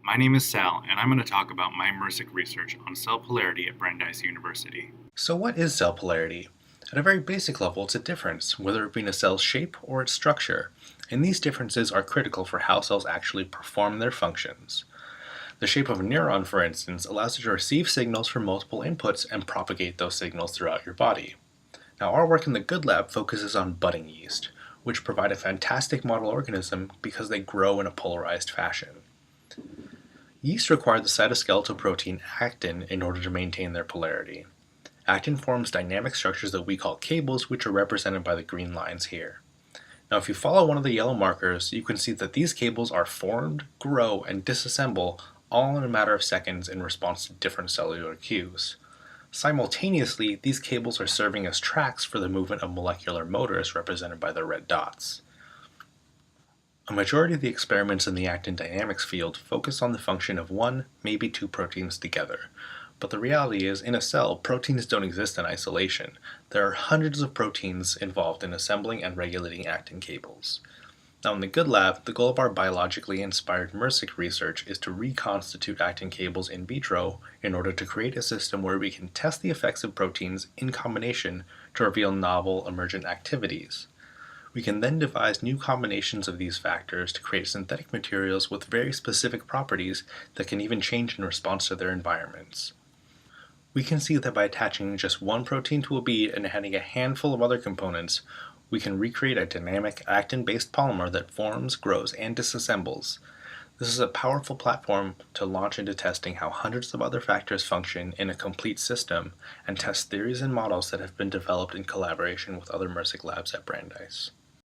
My name is Sal, and I'm going to talk about my MRSEC research on cell polarity at Brandeis University. So what is cell polarity? At a very basic level, it's a difference, whether it be in a cell's shape or its structure, and these differences are critical for how cells actually perform their functions. The shape of a neuron, for instance, allows you to receive signals from multiple inputs and propagate those signals throughout your body. Now, our work in the Goode lab focuses on budding yeast, which provide a fantastic model organism because they grow in a polarized fashion. Yeast require the cytoskeletal protein actin in order to maintain their polarity. Actin forms dynamic structures that we call cables, which are represented by the green lines here. Now, if you follow one of the yellow markers, you can see that these cables are formed, grow, and disassemble all in a matter of seconds in response to different cellular cues. Simultaneously, these cables are serving as tracks for the movement of molecular motors represented by the red dots. A majority of the experiments in the actin dynamics field focus on the function of one, maybe two proteins together. But the reality is, in a cell, proteins don't exist in isolation. There are hundreds of proteins involved in assembling and regulating actin cables. Now, in the Goode lab, the goal of our biologically inspired MRSEC research is to reconstitute actin cables in vitro in order to create a system where we can test the effects of proteins in combination to reveal novel emergent activities. We can then devise new combinations of these factors to create synthetic materials with very specific properties that can even change in response to their environments. We can see that by attaching just one protein to a bead and adding a handful of other components, we can recreate a dynamic actin-based polymer that forms, grows, and disassembles. This is a powerful platform to launch into testing how hundreds of other factors function in a complete system and test theories and models that have been developed in collaboration with other MRSEC labs at Brandeis.